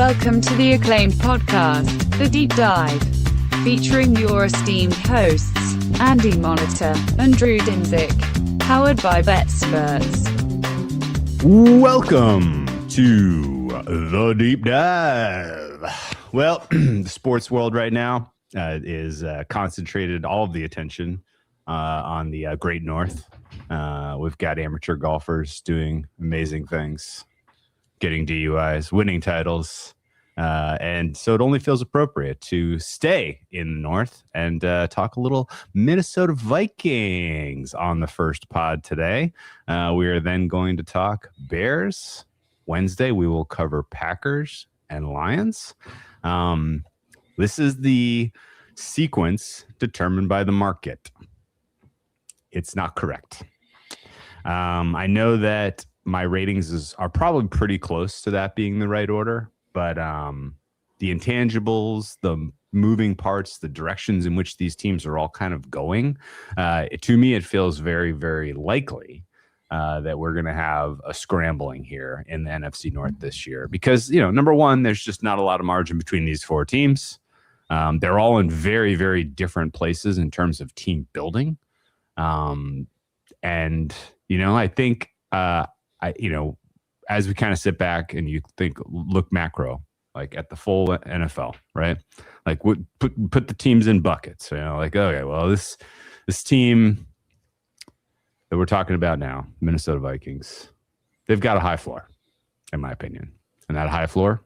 Welcome to the acclaimed podcast, The Deep Dive, featuring your esteemed hosts, Andy Monitor and Drew Dinzik, powered by BetSperts. Welcome to The Deep Dive. Well, the sports world right now is concentrated all of the attention on the Great North. We've got amateur golfers doing amazing things, getting DUIs, winning titles. And so it only feels appropriate to stay in the North and talk a little Minnesota Vikings on the first pod today. We are then going to talk Bears. Wednesday, we will cover Packers and Lions. This is the sequence determined by the market. It's not correct. I know that my ratings are probably pretty close to that being the right order, but the intangibles, the moving parts, the directions in which these teams are all kind of going, to me, it feels very, very likely that we're going to have a scrambling here in the NFC North this year. Because, number one, there's just not a lot of margin between these four teams. They're all in very, very different places in terms of team building. And, I think, as we kind of sit back and you look macro, like at the full NFL, right? Like put the teams in buckets, okay, well, this team that we're talking about now, Minnesota Vikings, they've got a high floor, in my opinion. And that high floor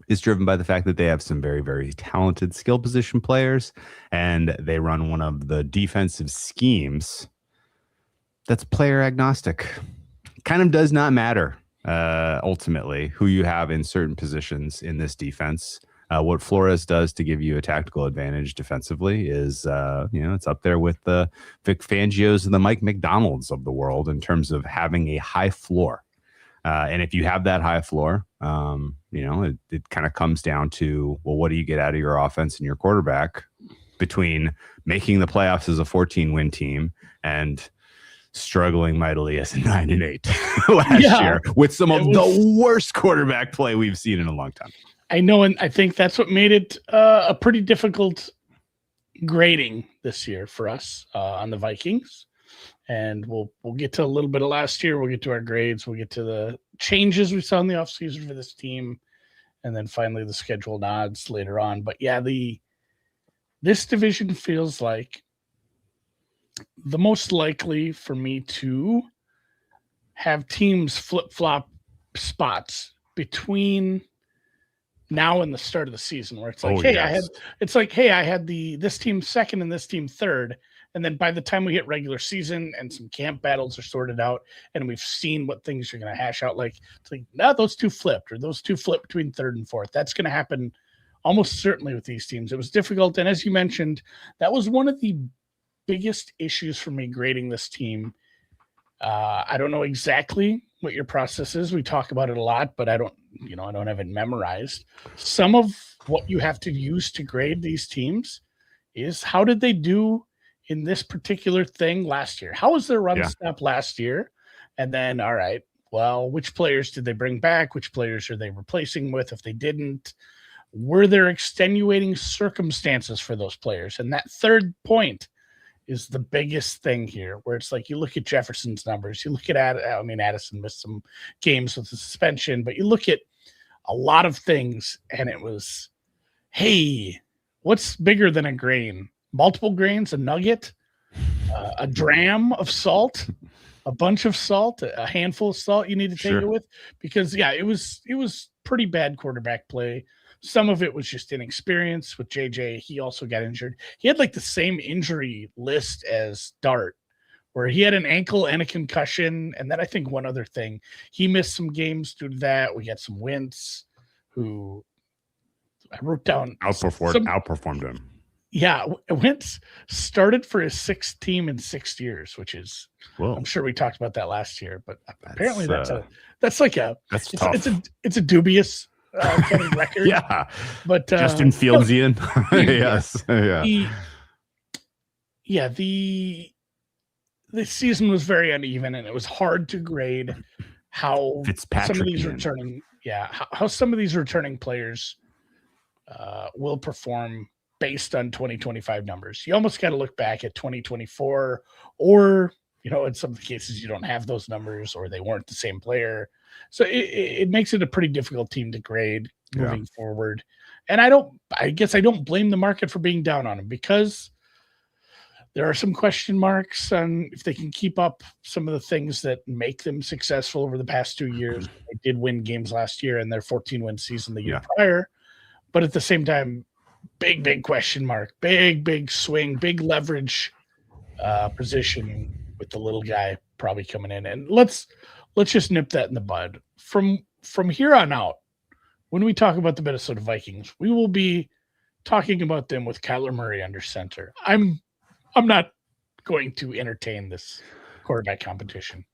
is driven by the fact that they have some very, very talented skill position players, and they run one of the defensive schemes that's player agnostic. Kind of does not matter ultimately who you have in certain positions in this defense. What Flores does to give you a tactical advantage defensively is, it's up there with the Vic Fangios and the Mike McDonalds of the world in terms of having a high floor. And if you have that high floor, it kind of comes down to, well, what do you get out of your offense and your quarterback between making the playoffs as a 14-win team and struggling mightily as a 9-8 last year with some of the worst quarterback play we've seen in a long time. I know, and I think that's what made it a pretty difficult grading this year for us on the Vikings. And we'll get to a little bit of last year. We'll get to our grades. We'll get to the changes we saw in the offseason for this team, and then finally the schedule nods later on. But yeah, this division feels like the most likely for me to have teams flip-flop spots between now and the start of the season, where it's like, I had this team second and this team third. And then by the time we hit regular season and some camp battles are sorted out and we've seen what things are going to hash out, it's like, now those two flipped, or those two flipped between third and fourth. That's going to happen almost certainly with these teams. It was difficult. And as you mentioned, that was one of the biggest issues for me grading this team. I don't know exactly what your process is. We talk about it a lot, but I don't have it memorized. Some of what you have to use to grade these teams is, how did they do in this particular thing last year? How was their run stop last year? And then, all right, well, which players did they bring back? Which players are they replacing with if they didn't? Were there extenuating circumstances for those players? And that third point is the biggest thing here, where it's like, you look at Jefferson's numbers, you look at Addison missed some games with the suspension, but you look at a lot of things and it was, hey, what's bigger than a grain? Multiple grains, a nugget, a dram of salt, a bunch of salt, a handful of salt you need to take it with, because it was pretty bad quarterback play. Some of it was just inexperience with JJ. He also got injured. He had the same injury list as Dart, where he had an ankle and a concussion. And then I think one other thing, he missed some games due to that. We had some Wentz, who I wrote down. Outperformed him. Yeah, Wentz started for his sixth team in 6 years, which is, I'm sure we talked about that last year, but apparently that's tough. It's a dubious kind of record. Yeah, but Justin Fieldsian. Yes, the season was very uneven, and it was hard to grade how some of these returning. how some of these returning players will perform based on 2025 numbers. You almost got to look back at 2024, or, in some cases you don't have those numbers or they weren't the same player. So it makes it a pretty difficult team to grade moving forward. And I guess I don't blame the market for being down on them, because there are some question marks on if they can keep up some of the things that make them successful over the past 2 years. They did win games last year in their 14-win season the year prior. But at the same time, big question mark, big swing, big leverage position with the little guy probably coming in. And let's just nip that in the bud. From here on out, when we talk about the Minnesota Vikings, we will be talking about them with Kyler Murray under center. I'm not going to entertain this quarterback competition.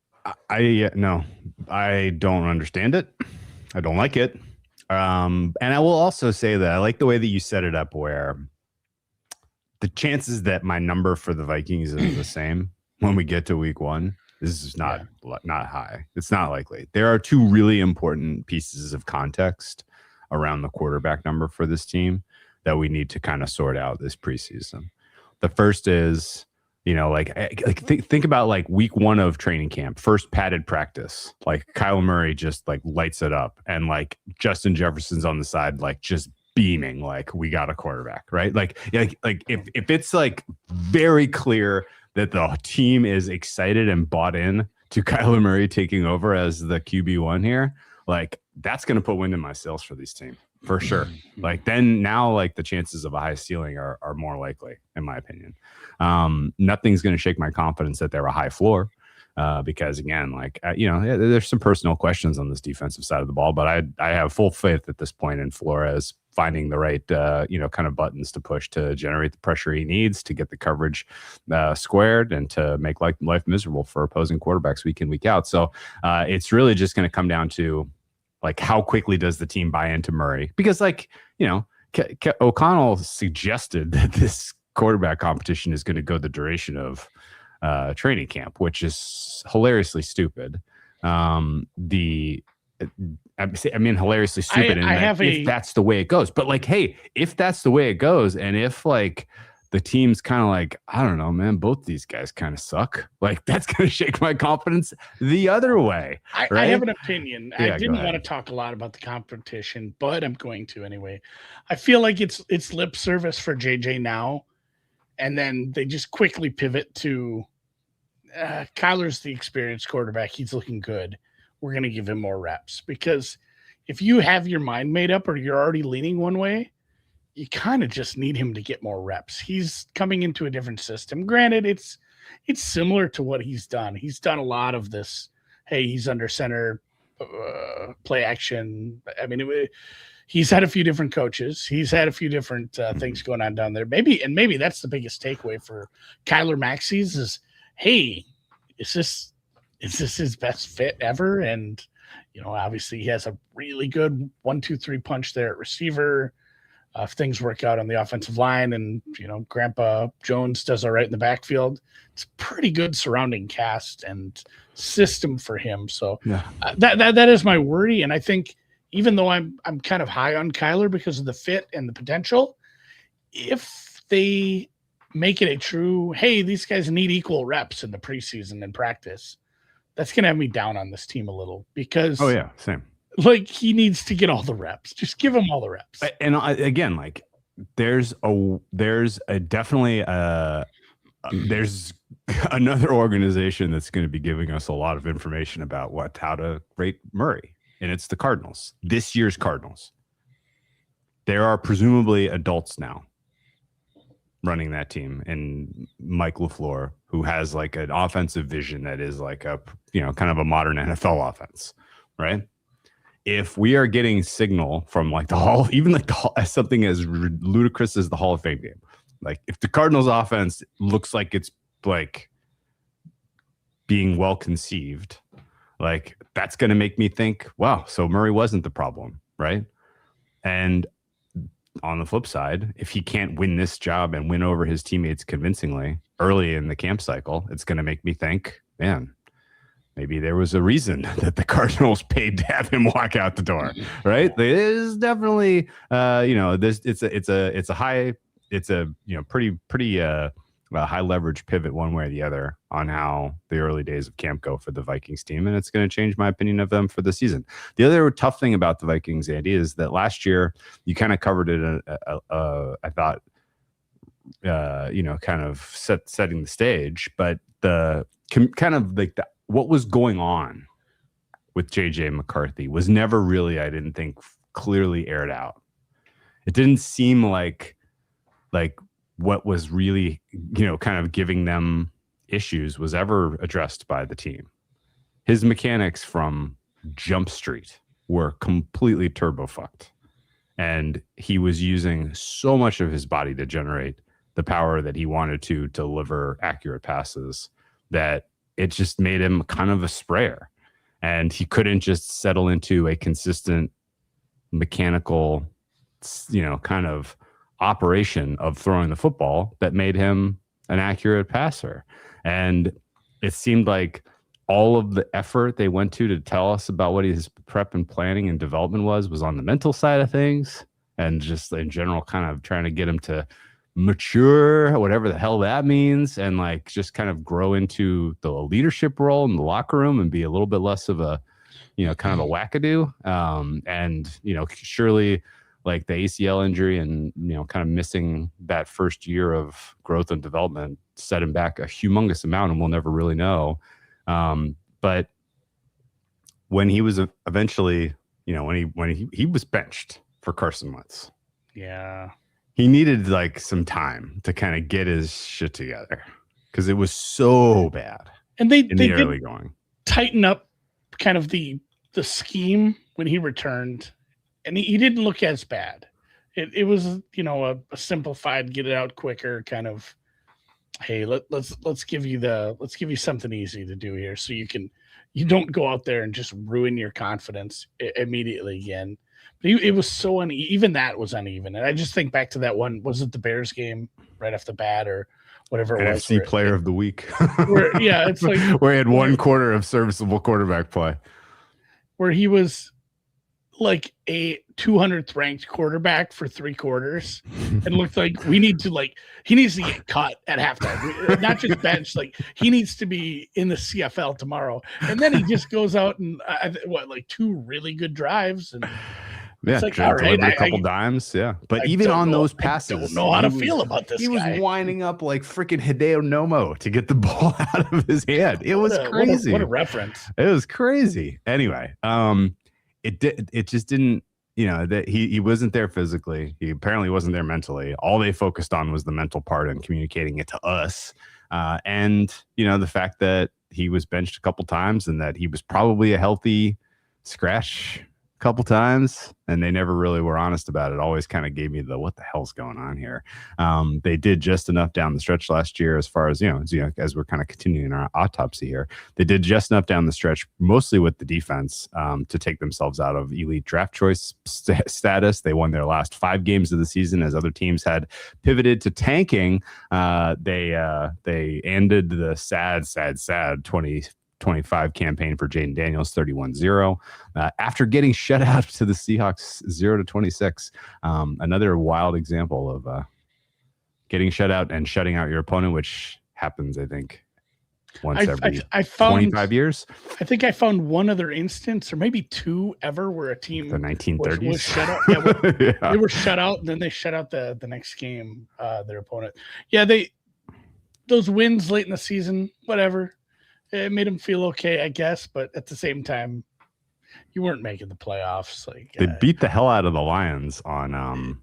No, I don't understand it. I don't like it. And I will also say that I like the way that you set it up, where the chances that my number for the Vikings is the same when we get to week 1 is not high. It's not likely. There are 2 really important pieces of context around the quarterback number for this team that we need to kind of sort out this preseason. The first is, think about like week 1 of training camp, first padded practice, like Kyler Murray just like lights it up, and like Justin Jefferson's on the side, like just beaming, like we got a quarterback, right? Like if it's like very clear that the team is excited and bought in to Kyler Murray taking over as the QB1 here, like that's going to put wind in my sails for this team. For sure. Like then now, like the chances of a high ceiling are more likely, in my opinion. Nothing's going to shake my confidence that they're a high floor, because again, there's some personal questions on this defensive side of the ball, but I have full faith at this point in Flores finding the right, kind of buttons to push to generate the pressure he needs to get the coverage squared and to make life miserable for opposing quarterbacks week in, week out. So it's really just going to come down to, like, how quickly does the team buy into Murray? Because, O'Connell suggested that this quarterback competition is going to go the duration of training camp, which is hilariously stupid. Hilariously stupid. If that's the way it goes, but hey, if that's the way it goes, and if the team's kind of like, I don't know, man, both these guys kind of suck, that's going to shake my confidence the other way. Right? I have an opinion. I didn't want to talk a lot about the competition, but I'm going to anyway. I feel like it's lip service for JJ now, and then they just quickly pivot to Kyler's the experienced quarterback. He's looking good. We're going to give him more reps, because if you have your mind made up or you're already leaning one way, you kind of just need him to get more reps. He's coming into a different system. Granted, it's similar to what he's done. He's done a lot of this. Hey, he's under center, play action. I mean, he's had a few different coaches. He's had a few different things going on down there. Maybe that's the biggest takeaway for Kyler Maxies is, hey, is this his best fit ever? And, obviously he has a really good 1-2-3 punch there at receiver. If things work out on the offensive line and, Grandpa Jones does all right in the backfield, it's a pretty good surrounding cast and system for him. So that is my worry. And I think even though I'm kind of high on Kyler because of the fit and the potential, if they make it a true, hey, these guys need equal reps in the preseason and practice, that's going to have me down on this team a little, because same. He needs to get all the reps. Just give him all the reps. And again, there's another organization that's going to be giving us a lot of information about how to rate Murray, and it's the Cardinals. This year's Cardinals. There are presumably adults now running that team, and Mike LaFleur, who has an offensive vision that is a kind of a modern NFL offense, right? If we are getting signal from the Hall, even something as ludicrous as the Hall of Fame game, if the Cardinals offense looks like it's being well conceived, that's going to make me think, wow, so Murray wasn't the problem, right? And on the flip side, if he can't win this job and win over his teammates convincingly early in the camp cycle, it's going to make me think, man, maybe there was a reason that the Cardinals paid to have him walk out the door, right? There's definitely, it's a pretty high leverage pivot one way or the other on how the early days of camp go for the Vikings team, and it's going to change my opinion of them for the season. The other tough thing about the Vikings, Andy, is that last year you kind of covered it. I thought, kind of setting the stage, but what was going on with JJ McCarthy was never really, I didn't think, clearly aired out. It didn't seem like what was really, kind of giving them issues was ever addressed by the team. His mechanics from Jump Street were completely turbo fucked. And he was using so much of his body to generate the power that he wanted to deliver accurate passes that it just made him kind of a sprayer. And he couldn't just settle into a consistent mechanical, kind of operation of throwing the football that made him an accurate passer. And it seemed like all of the effort they went to tell us about what his prep and planning and development was on the mental side of things, and just in general kind of trying to get him to mature, whatever the hell that means, and like just kind of grow into the leadership role in the locker room and be a little bit less of a, kind of a wackadoo. Surely like the ACL injury and, kind of missing that first year of growth and development set him back a humongous amount, and we'll never really know. But when he was eventually, when he was benched for Carson Wentz. Yeah. He needed like some time to kind of get his shit together because it was so bad. And they early going, tighten up kind of the scheme when he returned, and he didn't look as bad. It was a simplified, get it out quicker kind of. Hey, let's give you something easy to do here, so you don't go out there and just ruin your confidence immediately again. But it was so uneven. Even that was uneven. And I just think back to that one. Was it the Bears game right off the bat or whatever it was? NFC Player of the Week. It's like where he had one quarter of serviceable quarterback play. Where he was like a 200th ranked quarterback for 3 quarters and looked like he needs to get cut at halftime, not just bench. Like he needs to be in the CFL tomorrow. And then he just goes out and 2 really good drives. And yeah, like, all right, a couple dimes. Yeah. But even on those passes, I don't know how to feel about this. He was winding up like freaking Hideo Nomo to get the ball out of his hand. It was crazy. What a reference. It was crazy. Anyway, it just didn't, that he wasn't there physically. He apparently wasn't there mentally. All they focused on was the mental part and communicating it to us. And the fact that he was benched a couple times and that he was probably a healthy scratch a couple times, and they never really were honest about it. Always kind of gave me the what the hell's going on here. They did just enough down the stretch last year, as far as as we're kind of continuing our autopsy here. They did just enough down the stretch, mostly with the defense, to take themselves out of elite draft choice status. They won their last 5 games of the season as other teams had pivoted to tanking. They ended the sad 2025 campaign for Jaden Daniels 31-0 after getting shut out to the Seahawks 0-26. Another wild example of getting shut out and shutting out your opponent, which happens, I think, once every 25 years. I think I found one other instance, or maybe 2 ever, where a team the 1930s was shut out. Yeah, they were shut out, and then they shut out the next game, their opponent. Yeah, those wins late in the season, whatever. It made them feel okay, I guess, but at the same time, you weren't making the playoffs. Like they beat the hell out of the Lions on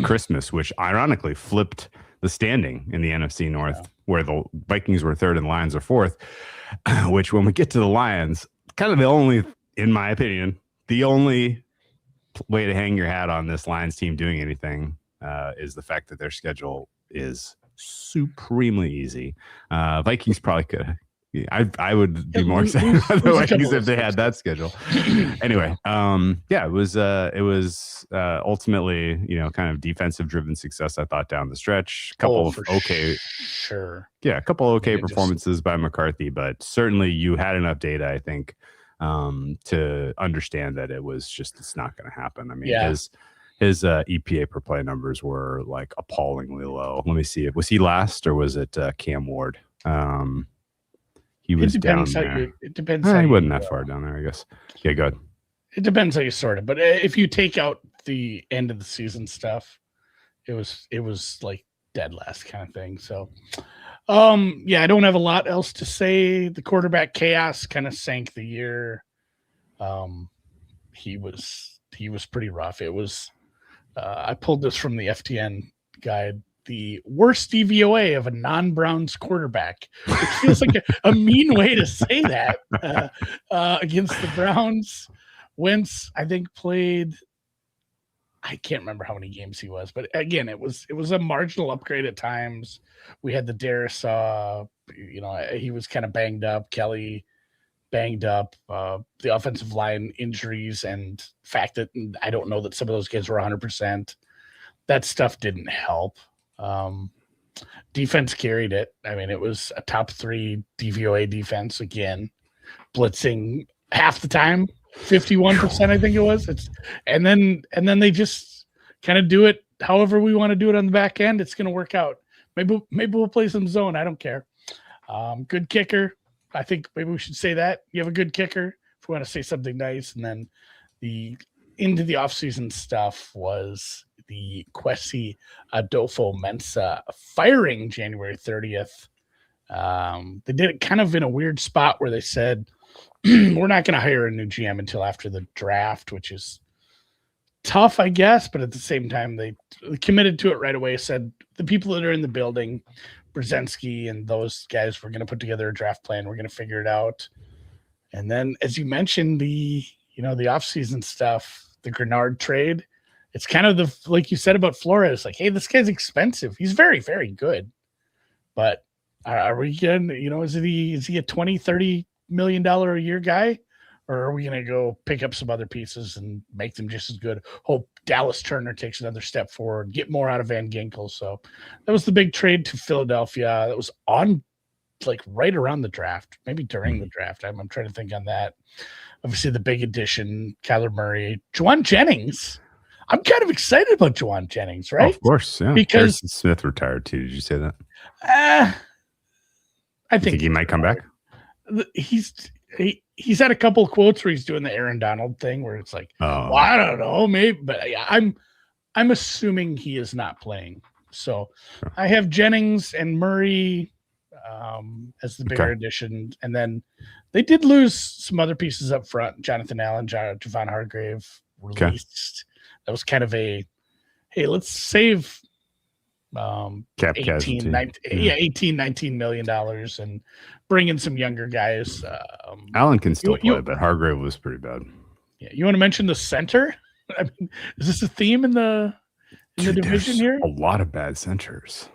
Christmas, which ironically flipped the standing in the NFC North, where the Vikings were 3rd and the Lions are 4th. Which, when we get to the Lions, kind of the only, in my opinion, the only way to hang your hat on this Lions team doing anything is the fact that their schedule is supremely easy. Vikings probably could I would be more excited about the Vikings if they had that schedule. Anyway, it was ultimately, kind of defensive driven success, I thought, down the stretch. A couple of okay performances by McCarthy, but certainly you had enough data, I think, to understand that it's not going to happen. I mean, his EPA per play numbers were like appallingly low. Let me see. Was he last or was it Cam Ward? He was down there. It depends. He wasn't that far down there, I guess. Yeah, go ahead. It depends how you sort it. But if you take out the end of the season stuff, it was like dead last kind of thing. So, I don't have a lot else to say. The quarterback chaos kind of sank the year. He was pretty rough. It was. I pulled this from the FTN guide. The worst DVOA of a non-Browns quarterback, which feels like a mean way to say that against the Browns. Wentz, I think, played, I can't remember how many games he was, but again, it was a marginal upgrade at times. We had the Darisaw, he was kind of banged up. Kelly banged up. The offensive line injuries and fact that I don't know that some of those guys were 100%. That stuff didn't help. Defense carried it. I mean, it was a top 3 DVOA defense again, blitzing half the time, 51%, I think it was. And then they just kind of do it however we want to do it on the back end. It's going to work out. Maybe we'll play some zone. I don't care. Good kicker. I think maybe we should say that. You have a good kicker if we want to say something nice. And then into the offseason stuff was the Kwesi Adofo-Mensah firing January 30th. They did it kind of in a weird spot where they said, we're not going to hire a new GM until after the draft, which is tough, I guess. But at the same time, they committed to it right away, said the people that are in the building, Brzezinski and those guys, we're going to put together a draft plan. We're going to figure it out. And then, as you mentioned, the offseason stuff, the Greenard trade, it's kind of like you said about Flores, like, hey, this guy's expensive. He's very, very good. But are we going to, is he a $20, $30 million a year guy? Or are we going to go pick up some other pieces and make them just as good? Hope Dallas Turner takes another step forward, get more out of Van Ginkel. So that was the big trade to Philadelphia. That was on like right around the draft, maybe during the draft. I'm trying to think on that. Obviously, the big addition, Kyler Murray, Juwan Jennings. I'm kind of excited about Juwan Jennings, right? Oh, of course, yeah. Because Harrison Smith retired too. Did you say that? I think he might come back. He's had a couple of quotes where he's doing the Aaron Donald thing, where it's like, well, I don't know, maybe, but yeah, I'm assuming he is not playing. So sure. I have Jennings and Murray as the bigger addition, and then they did lose some other pieces up front. Jonathan Allen, Javon Hargrave released. That was kind of hey, let's save cap 18, 19 million dollars and bring in some younger guys. Allen can still play, but Hargrave was pretty bad. Yeah, you want to mention the center? I mean, is this a theme in the division here? A lot of bad centers.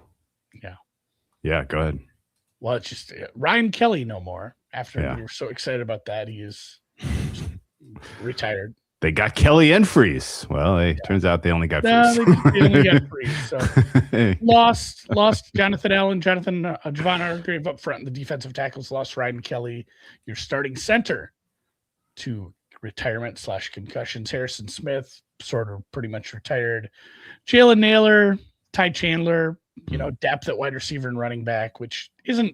Yeah, go ahead. Well, it's just Ryan Kelly no more. After we were so excited about that, he is retired. They got Kelly and Freeze. Well, turns out they only got Freeze. They only got Freeze. So lost Jonathan Allen, Javon Hargrave up front in the defensive tackles. Lost Ryan Kelly, your starting center, to retirement / concussions. Harrison Smith sort of pretty much retired. Jalen Naylor, Ty Chandler, depth at wide receiver and running back, which isn't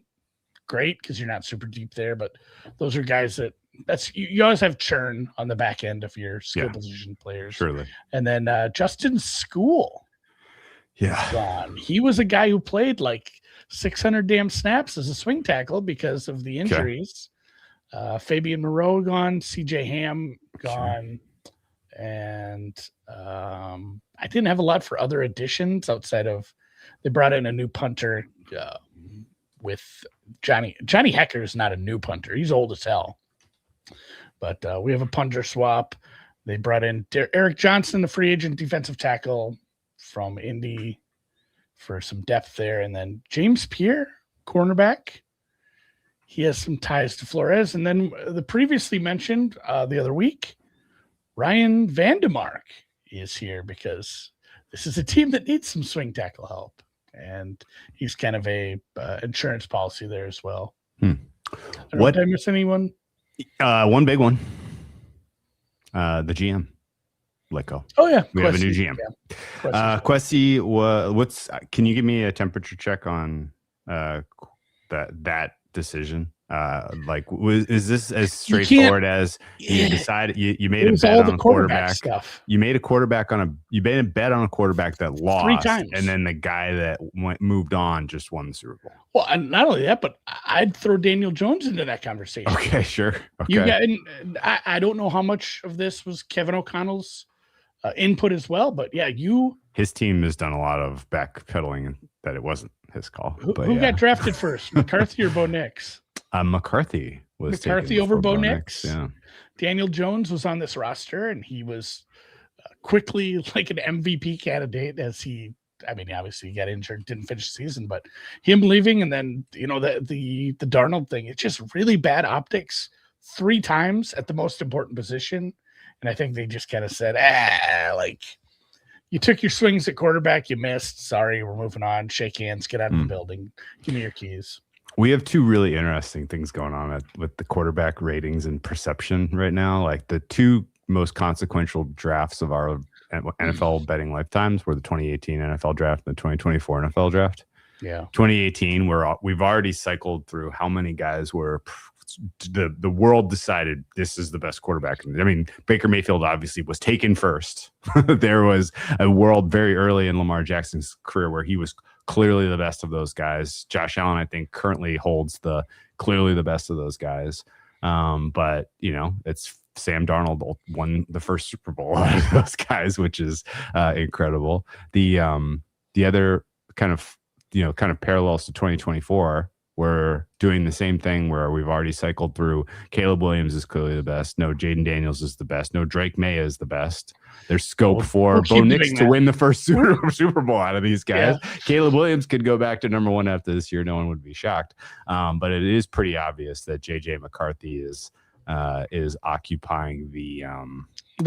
great because you're not super deep there, but those are guys you always have churn on the back end of your skill position players. Surely. And then Justin School. Yeah. Gone. He was a guy who played like 600 damn snaps as a swing tackle because of the injuries. Fabian Moreau gone, CJ Ham gone. Sure. And I didn't have a lot for other additions outside of they brought in a new punter with Johnny Hecker is not a new punter. He's old as hell. But we have a punter swap. They brought in Eric Johnson, the free agent defensive tackle from Indy, for some depth there. And then James Pierre, cornerback. he has some ties to Flores. And then the previously mentioned the other week, Ryan Vandemark is here because this is a team that needs some swing tackle help. And he's kind of a insurance policy there as well. Did I miss anyone? One big one. The GM let go. Oh yeah, we have a new GM. Yeah. Kwesi, can you give me a temperature check on that decision? Is this as straightforward as you decided you made a bet on a quarterback stuff? You made a bet on a quarterback that lost 3 times, and then the guy that moved on just won the Super Bowl. Well, and not only that, but I'd throw Daniel Jones into that conversation. Okay, sure. Okay. You got, and I don't know how much of this was Kevin O'Connell's input as well, but yeah, his team has done a lot of backpedaling that it wasn't his call. Who got drafted first, McCarthy or Bo Nix? McCarthy over Bo Nix. Yeah. Daniel Jones was on this roster, and he was quickly like an MVP candidate obviously he got injured, didn't finish the season, but him leaving and then, the Darnold thing, it's just really bad optics 3 times at the most important position. And I think they just kind of said, you took your swings at quarterback, you missed. Sorry, we're moving on. Shake hands, get out of the building. Give me your keys. We have 2 really interesting things going on with the quarterback ratings and perception right now. Like the 2 most consequential drafts of our NFL betting lifetimes were the 2018 NFL draft and the 2024 NFL draft. Yeah. 2018, we've already cycled through how many guys were the world decided this is the best quarterback. I mean, Baker Mayfield obviously was taken first. There was a world very early in Lamar Jackson's career where he was clearly the best of those guys. Josh Allen, I think, currently holds clearly the best of those guys. But it's Sam Darnold won the first Super Bowl out of those guys, which is incredible. The other kind of parallels to 2024. We're doing the same thing where we've already cycled through. Caleb Williams is clearly the best. No, Jaden Daniels is the best. No, Drake May is the best. There's scope for Bo Nix to win the first Super Bowl out of these guys. Yeah. Caleb Williams could go back to number 1 after this year. No one would be shocked. But it is pretty obvious that JJ McCarthy is occupying the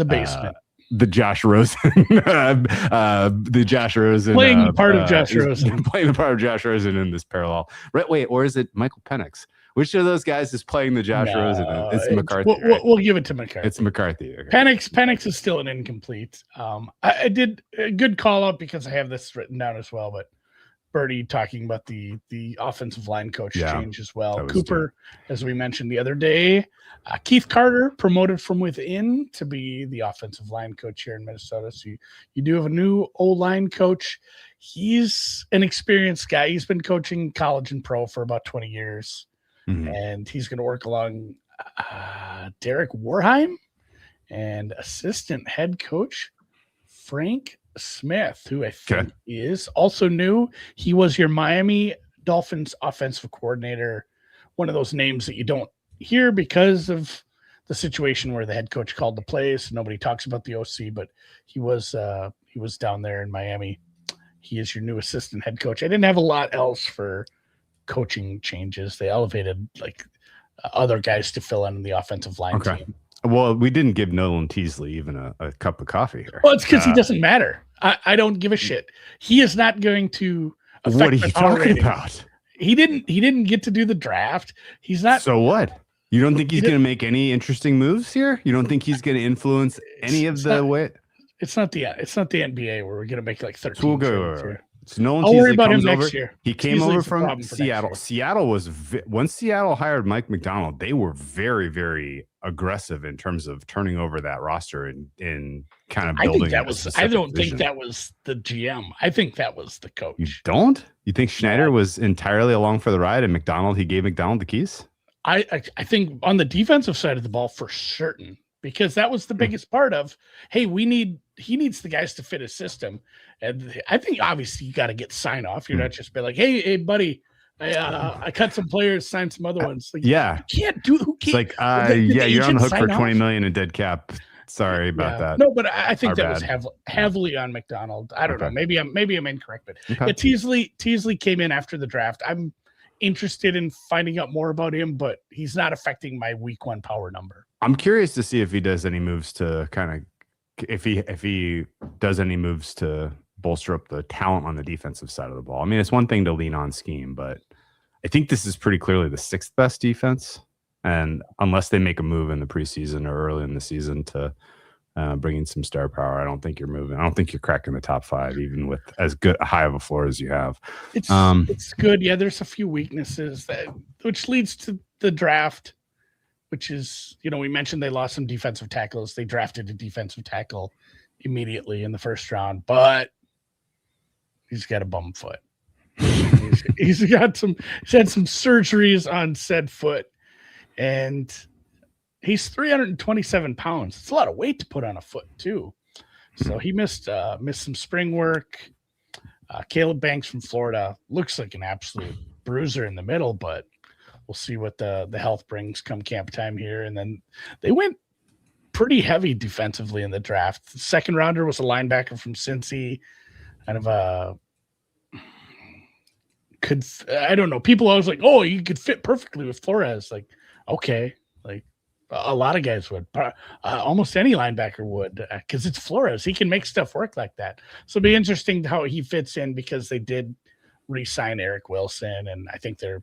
basement. The Josh Rosen, the Josh Rosen playing the part of Josh Rosen, playing the part of Josh Rosen in this parallel. Right? Wait, or is it Michael Penix? Which of those guys is playing the Josh Rosen? It's McCarthy. We'll give it to McCarthy. It's McCarthy. Okay. Penix is still an incomplete. I did a good call out because I have this written down as well, but Birdie talking about the offensive line coach change as well. Cooper, as we mentioned the other day, Keith Carter promoted from within to be the offensive line coach here in Minnesota. So you do have a new O-line coach. He's an experienced guy. He's been coaching college and pro for about 20 years. And he's going to work along Derek Warheim and assistant head coach Frank Smith, who I think is also new. He was your Miami Dolphins offensive coordinator, one of those names that you don't hear because of the situation where the head coach called the plays. Nobody talks about the OC, but he was down there in Miami. He is your new assistant head coach. I didn't have a lot else for coaching changes. They elevated other guys to fill in the offensive line team. Well, we didn't give Nolan Teasley even a cup of coffee here. Well, it's because he doesn't matter. I don't give a shit. He is not going to affect what are you talking about? He didn't get to do the draft. He's not. So what? You don't think he's going to make any interesting moves here? You don't think he's going to influence any of the way? It's not the NBA where we're going to make like 13. So we'll go. So Nolan I'll worry about him over. next year. He came over from Seattle. Seattle was once Seattle hired Mike McDonald, they were very, very aggressive in terms of turning over that roster and kind of building. I don't think that was the GM. I think that was the coach. You don't? You think Schneider was entirely along for the ride and he gave McDonald the keys? I think on the defensive side of the ball for certain, because that was the biggest part of, hey, he needs the guys to fit his system. And I think obviously you got to get sign off. You're not just be like, hey, buddy, I cut some players, signed some other ones. Like, you can't do. Who can't? It's like, you're on the hook for $20 million in dead cap. Sorry about that. No, but I think that was heavily on McDonald. I don't know. Maybe I'm incorrect, but Teasley came in after the draft. interested in finding out more about him, but he's not affecting my week 1 power number. I'm curious to see if he does any moves to if he does any moves to bolster up the talent on the defensive side of the ball. I mean, it's one thing to lean on scheme, but I think this is pretty clearly the 6th best defense. And unless they make a move in the preseason or early in the season to bring in some star power, I don't think you're moving. I don't think you're cracking the top 5, even with as good high of a floor as you have. It's good. Yeah, there's a few weaknesses which leads to the draft, which is, we mentioned they lost some defensive tackles. They drafted a defensive tackle immediately in the first round, but he's got a bum foot. he's had some surgeries on said foot, and he's 327 pounds. It's a lot of weight to put on a foot too. So he missed some spring work. Caleb Banks from Florida looks like an absolute bruiser in the middle, but we'll see what the health brings come camp time here. And then they went pretty heavy defensively in the draft. The second rounder was a linebacker from Cincy, kind of I don't know. People always like, oh, you could fit perfectly with Flores. Like, okay, like a lot of guys would. Almost any linebacker would, because it's Flores. He can make stuff work like that. So it'll be interesting how he fits in, because they did re-sign Eric Wilson, and I think they're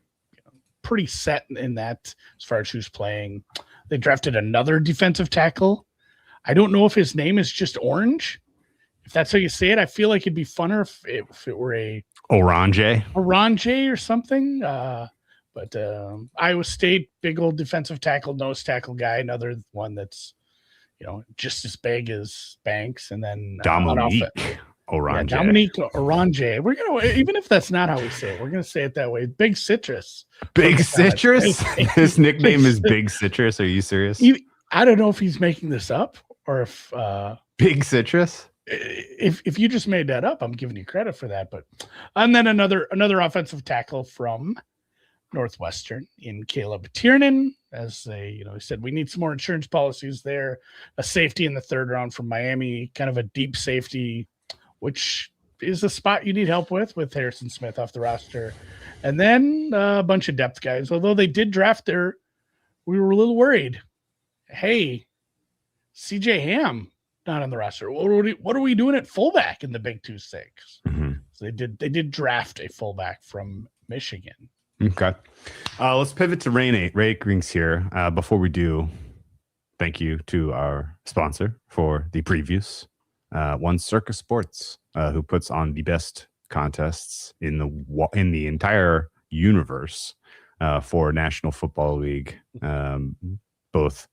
pretty set in that as far as who's playing. They drafted another defensive tackle. I don't know if his name is just Orange. If that's how you say it, I feel like it'd be funner if it were a Orange or something. But Iowa State, big old defensive tackle, nose tackle guy, another one that's, just as big as Banks. And then Dominique Orange. Yeah, Dominique Orange. We're going to, even if that's not how we say it, we're going to say it that way. Big Citrus. Big Citrus? His nickname is Big Citrus. Are you serious? I don't know if he's making this up or if Big Citrus. If you just made that up, I'm giving you credit for that. But and then another offensive tackle from Northwestern in Caleb Tiernan, as they said, we need some more insurance policies there. A safety in the 3rd round from Miami, kind of a deep safety, which is a spot you need help with Harrison Smith off the roster. And then a bunch of depth guys, although they did draft we were a little worried. Hey, CJ Ham not on the roster. What are we doing at fullback in the Big 2-6? Mm-hmm. So they did draft a fullback from Michigan. Okay. Let's pivot to ratings here. Before we do, thank you to our sponsor for the previews, One Circus Sports, who puts on the best contests in the entire universe for National Football League, both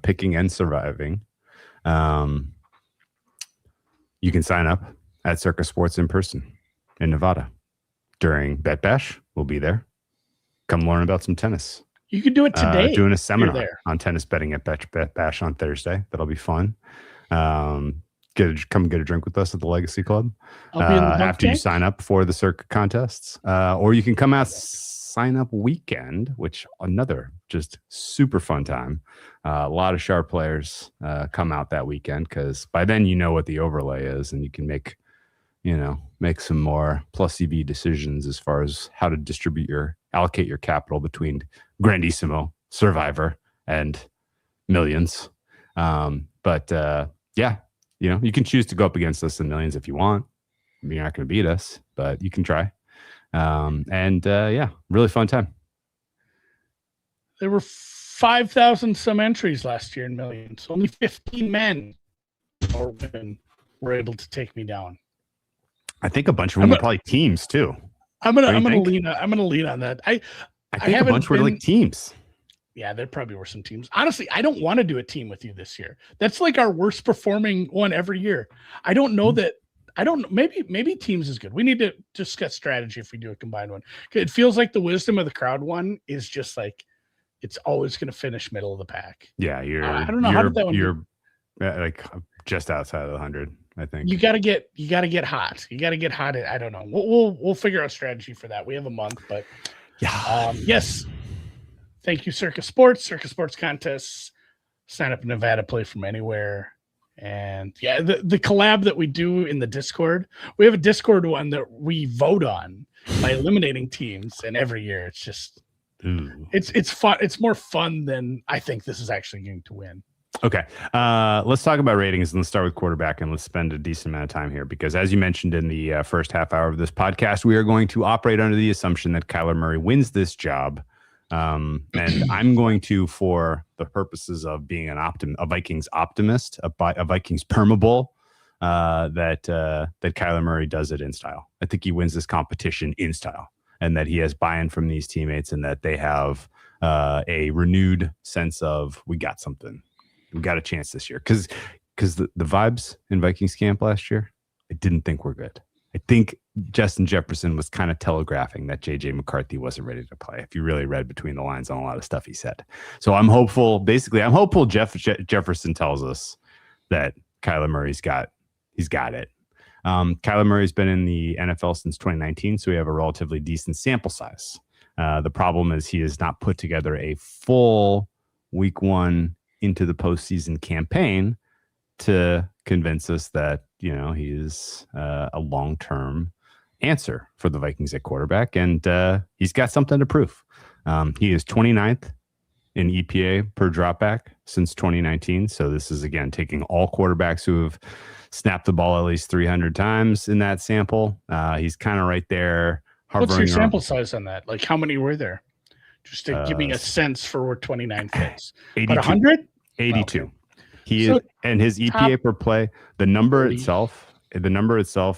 picking and surviving. You can sign up at Circus Sports in person in Nevada during Bet Bash. We'll be there. Come learn about some tennis. You could do it today. Doing a seminar on tennis betting at Bet Bash on Thursday. That'll be fun. Come get a drink with us at the Legacy Club after you sign up for the circuit contests, or you can come out sign up weekend, which another just super fun time. A lot of sharp players come out that weekend, because by then you know what the overlay is, and you can make some more plus EV decisions as far as how to allocate your capital between Grandissimo, Survivor, and Millions. But you can choose to go up against us in Millions if you want. You're not going to beat us, but you can try. Really fun time. There were 5,000 some entries last year in Millions. Only 15 men or women were able to take me down. I think a bunch of them were probably teams too. I'm gonna lean on that. I think a bunch were like teams. Yeah, there probably were some teams. Honestly, I don't want to do a team with you this year. That's like our worst performing one every year. I don't know that. I don't know. Maybe teams is good. We need to discuss strategy if we do a combined one. It feels like the wisdom of the crowd one is just like it's always going to finish middle of the pack. Yeah, I don't know how did that one. You're like just outside of the 100. I think you got to get hot. You got to get hot. I don't know. We'll figure out strategy for that. We have a month, but yeah. Yes. Thank you, Circus Sports. Circus Sports contests. Sign up in Nevada, play from anywhere. And yeah, the collab that we do in the Discord, we have a Discord one that we vote on. by eliminating teams. And every year it's just, Ooh. it's fun. It's more fun than I think this is actually going to win. Okay. Let's talk about ratings and let's start with quarterback and let's spend a decent amount of time here because as you mentioned in the first half hour of this podcast, we are going to operate under the assumption that Kyler Murray wins this job. And I'm going to, for the purposes of being a Vikings optimist, a Vikings permable, that Kyler Murray does it in style. I think he wins this competition in style and that he has buy-in from these teammates and that they have a renewed sense of we got something. We got a chance this year because the vibes in Vikings camp last year, I didn't think were good. I think Justin Jefferson was kind of telegraphing that JJ McCarthy wasn't ready to play. If you really read between the lines on a lot of stuff he said. So I'm hopeful. Basically, I'm hopeful Jefferson tells us that Kyler Murray's got it. Kyler Murray's been in the NFL since 2019, so we have a relatively decent sample size. The problem is he has not put together a full week one into the postseason campaign to convince us that, he is a long-term answer for the Vikings at quarterback. And he's got something to prove. He is 29th in EPA per dropback since 2019. So this is, again, taking all quarterbacks who have snapped the ball at least 300 times in that sample. He's kind of right there. What's your sample size on that? Like how many were there? Just to give me a sense for where 29 fits. 82. 100? 82. Okay. He is, and his EPA per play, the number itself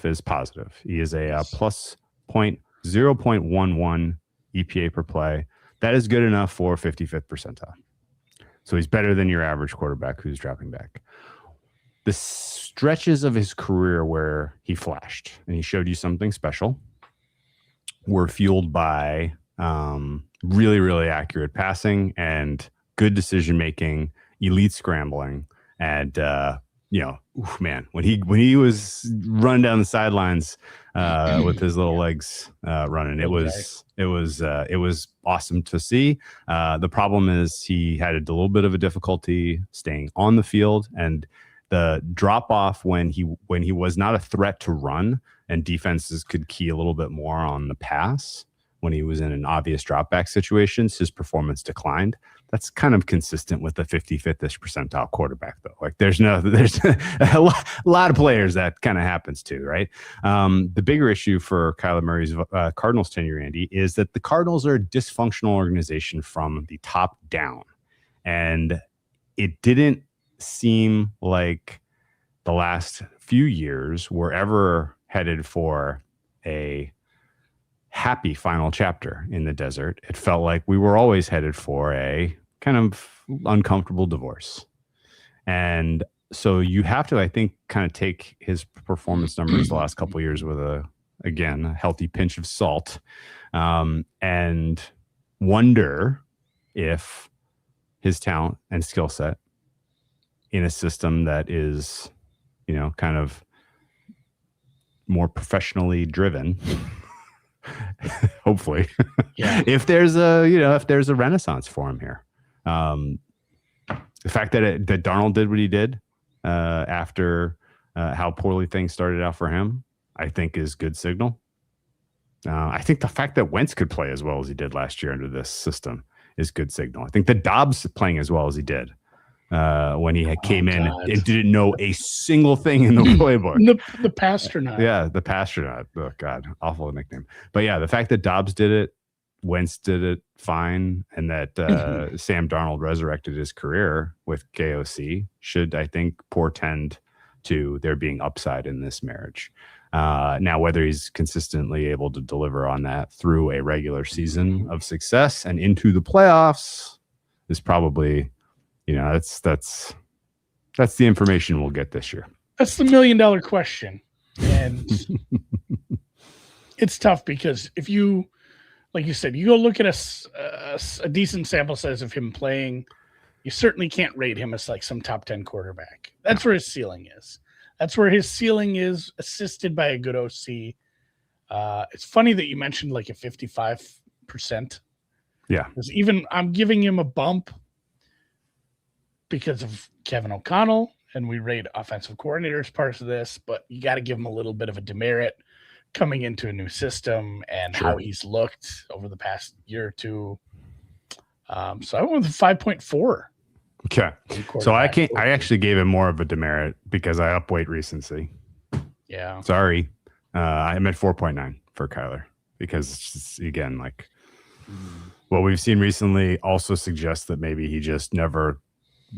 is positive. He is a plus 0.11 EPA per play. That is good enough for 55th percentile. So he's better than your average quarterback who's dropping back. The stretches of his career where he flashed and he showed you something special were fueled by really, really accurate passing and good decision making, elite scrambling, and when he was running down the sidelines with his little legs running, it was awesome to see. The problem is he had a little bit of a difficulty staying on the field, and the drop off when he was not a threat to run and defenses could key a little bit more on the pass. When he was in an obvious drop back situations, his performance declined. That's kind of consistent with the 55th percentile quarterback, though. Like there's a lot of players that kind of happens to, right? The bigger issue for Kyler Murray's Cardinals tenure, Andy, is that the Cardinals are a dysfunctional organization from the top down. And it didn't seem like the last few years were ever headed for a happy final chapter in the desert. It felt like we were always headed for a kind of uncomfortable divorce. And so you have to, I think, kind of take his performance numbers the last couple of years with a healthy pinch of salt, and wonder if his talent and skill set in a system that is, kind of more professionally driven, hopefully, if there's a renaissance for him here. The fact that Darnold did what he did after how poorly things started out for him, I think is good signal. I think the fact that Wentz could play as well as he did last year under this system is good signal. I think that Dobbs playing as well as he did when he came in and didn't know a single thing in the playbook. the Pastronaut. Yeah, the Pastronaut. Oh, God, awful nickname. But yeah, the fact that Dobbs did it, Wentz did it fine, and that Sam Darnold resurrected his career with KOC should, I think, portend to there being upside in this marriage. Now, whether he's consistently able to deliver on that through a regular season of success and into the playoffs is probably, that's the information we'll get this year. That's the $1 million question. And it's tough because if you, like you said, you go look at a decent sample size of him playing, you certainly can't rate him as like some top 10 quarterback. That's where his ceiling is. That's where his ceiling is, assisted by a good OC. It's funny that you mentioned like a 55%. Yeah. Because even I'm giving him a bump because of Kevin O'Connell, and we rate offensive coordinators parts of this, but you got to give him a little bit of a demerit coming into a new system and how he's looked over the past year or two. So I went with 5.4. Okay. So I actually gave him more of a demerit because I upweight recency. Yeah. Sorry. I'm at 4.9 for Kyler because it's just, again, like what we've seen recently also suggests that maybe he just never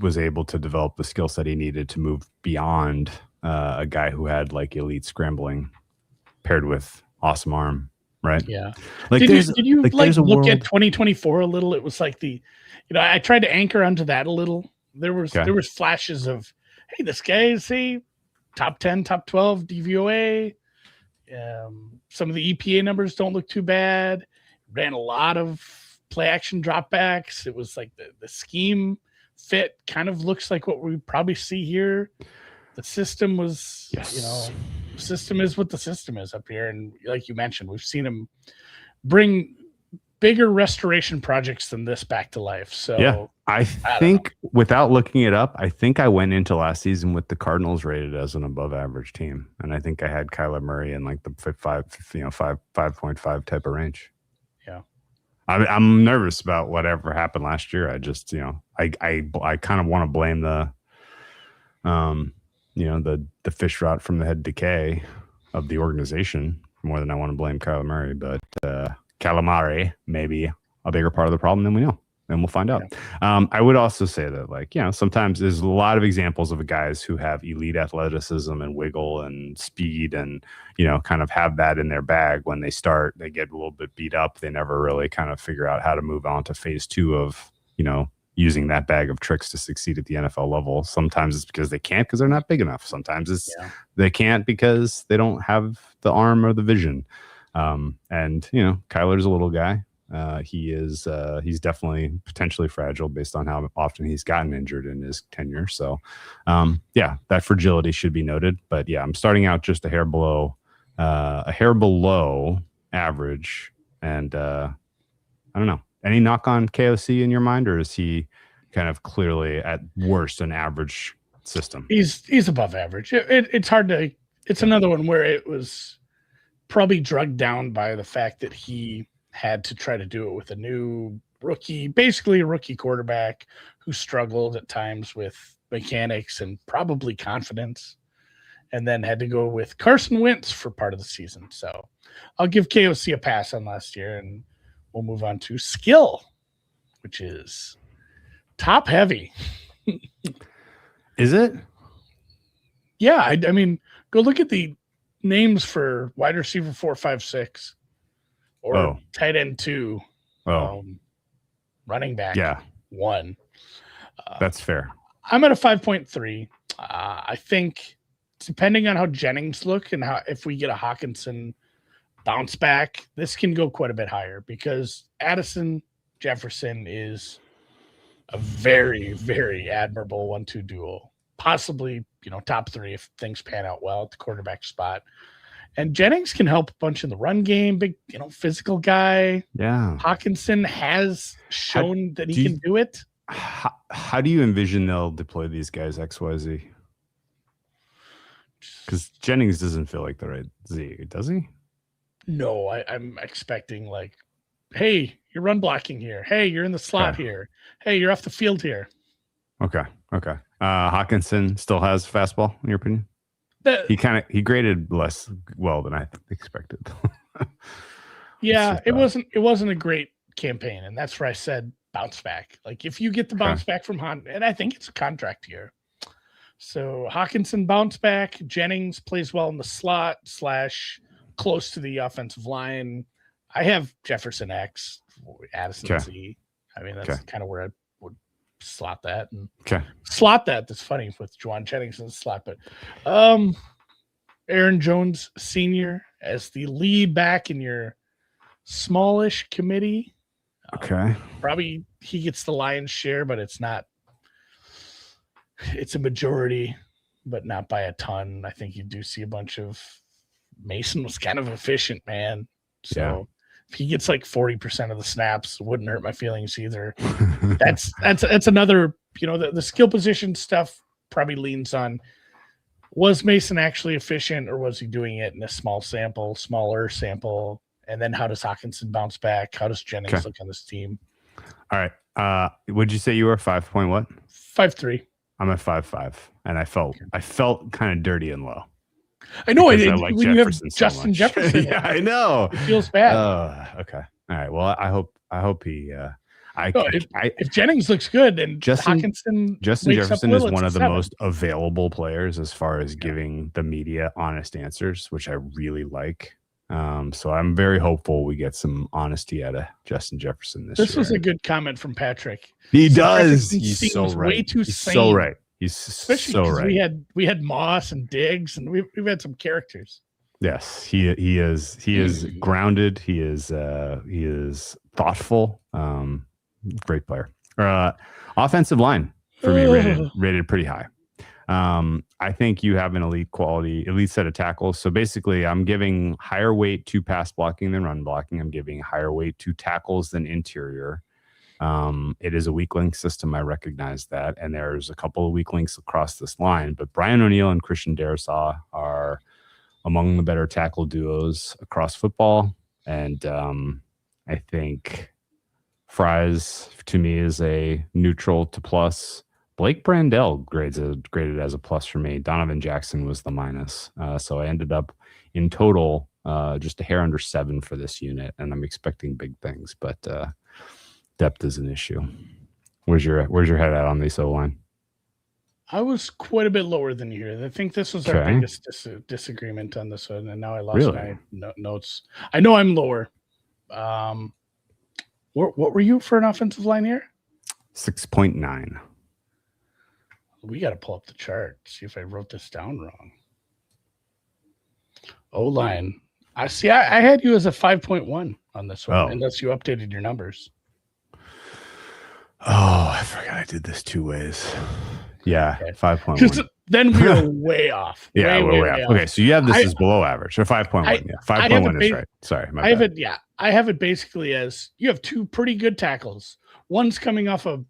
was able to develop the skill set he needed to move beyond a guy who had like elite scrambling paired with awesome arm. Right. Yeah. Like, did you look world... at 2024 a little? It was like I tried to anchor onto that a little. There was flashes of, hey, this guy is top 10, top 12 DVOA. Some of the EPA numbers don't look too bad. Ran a lot of play action dropbacks. It was like the scheme fit kind of looks like what we probably see here. The system was, system is what the system is up here. And like you mentioned, we've seen him bring bigger restoration projects than this back to life. So yeah, I think without looking it up, I think I went into last season with the Cardinals rated as an above average team. And I think I had Kyler Murray in like the 5.5 type of range. Yeah. I'm nervous about whatever happened last year. I just, I kind of want to blame the fish rot from the head decay of the organization more than I want to blame Kyler Murray, but calamari may be a bigger part of the problem than we know, and we'll find out. I would also say that sometimes there's a lot of examples of guys who have elite athleticism and wiggle and speed and, kind of have that in their bag. When they start, they get a little bit beat up. They never really kind of figure out how to move on to phase 2 of, using that bag of tricks to succeed at the NFL level. Sometimes it's because they can't because they're not big enough. Sometimes it's they can't because they don't have the arm or the vision. Kyler's a little guy. He's definitely potentially fragile based on how often he's gotten injured in his tenure. So, that fragility should be noted. But I'm starting out just a hair below average. And I don't know. Any knock on KOC in your mind, or is he kind of clearly at worst an average system? He's above average. It's hard to. It's another one where it was probably drugged down by the fact that he had to try to do it with a new rookie, basically a rookie quarterback who struggled at times with mechanics and probably confidence, and then had to go with Carson Wentz for part of the season. So I'll give KOC a pass on last year, and we'll move on to skill, which is top heavy. Is it? Yeah. I mean, go look at the names for wide receiver 4, 5, 6, or tight end 2, running back 1. That's fair. I'm at a 5.3. I think depending on how Jennings look and if we get a Hockenson bounce back, this can go quite a bit higher because Addison Jefferson is a very, very admirable 1-2 duo. Possibly, top 3 if things pan out well at the quarterback spot. And Jennings can help a bunch in the run game, big, physical guy. Yeah. Hockenson has shown that he can do it. How do you envision they'll deploy these guys XYZ? Because Jennings doesn't feel like the right Z, does he? No, I'm expecting hey, you're run blocking here. Hey, you're in the slot here. Hey, you're off the field here. Okay. Hockenson still has fastball, in your opinion? He graded less well than I expected. Yeah, it wasn't a great campaign, and that's where I said bounce back. Like if you get the bounce back from Hunt, and I think it's a contract year. So Hockenson bounce back. Jennings plays well in the slot / close to the offensive line. I have Jefferson X, Addison Z. I mean, that's kind of where I would slot that. And slot that. That's funny with Juwan Jennings in the slot. But Aaron Jones Sr. as the lead back in your smallish committee. Probably he gets the lion's share, but it's not. It's a majority, but not by a ton. I think you do see a bunch of Mason was kind of efficient, man. So if he gets 40% of the snaps, it wouldn't hurt my feelings either. That's another, the skill position stuff probably leans on Was Mason actually efficient, or was he doing it in a smaller sample? And then how does Hockenson bounce back? How does Jennings look on this team? All right. Would you say you were 5 point what? 5.3. I'm at 5.5, and I felt kind of dirty and low. I know. I like when Jefferson you have Justin Jefferson, yeah, I know. It feels bad. Okay. All right. Well, I hope he. If Jennings looks good and Justin Jefferson is one of the 7. most available players as far as giving the media honest answers, which I really like. So I'm very hopeful we get some honesty out of Justin Jefferson this year. This was a good comment from Patrick. He does. He's so right. Way too He's sane. so right. He's Especially so right. We had Moss and Diggs, and we've had some characters. Yes, he is grounded. He is thoughtful. Great player. Offensive line for me rated pretty high. I think you have an elite set of tackles. So basically, I'm giving higher weight to pass blocking than run blocking. I'm giving higher weight to tackles than interior. It is a weak link system. I recognize that. And there's a couple of weak links across this line. But Brian O'Neill and Christian Darrisaw are among the better tackle duos across football. And I think Fries, to me, is a neutral to plus. Blake Brandel graded as a plus for me. Donovan Jackson was the minus. So I ended up in total just a hair under 7 for this unit, and I'm expecting big things, but depth is an issue. Where's your head at on this O-line? I was quite a bit lower than you. I think this was our biggest disagreement on this one, and now I lost my notes. I know I'm lower. What were you for an offensive line here? 6.9. We got to pull up the chart, see if I wrote this down wrong. O-line. I see. I had you as a 5.1 on this one, unless you updated your numbers. Oh, I forgot I did this 2 ways. Yeah, okay. 5.1. Then we were way off. Yeah, we're way off. Okay, so you have this as below average, or 5.1. Yeah, 5.1 is right. Sorry, my bad. I have it basically as you have 2 pretty good tackles. One's coming off a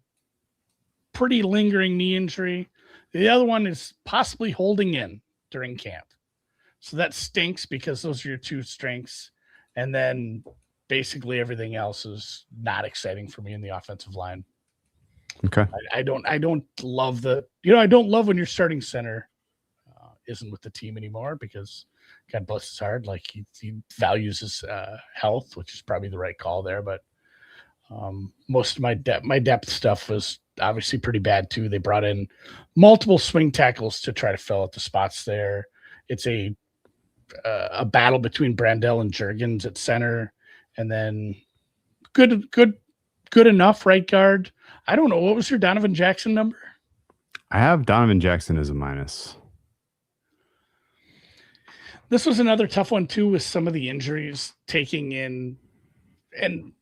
pretty lingering knee injury. The other one is possibly holding in during camp. So that stinks because those are your 2 strengths. And then basically everything else is not exciting for me in the offensive line. Okay. I don't love I don't love when your starting center isn't with the team anymore, because God bless his heart, like he values his health, which is probably the right call there. But most of my depth stuff was obviously pretty bad too. They brought in multiple swing tackles to try to fill out the spots there. It's a battle between Brandel and Juergens at center, and then good enough right guard. I don't know. What was your Donovan Jackson number? I have Donovan Jackson as a minus. This was another tough one too, with some of the injuries taking in, and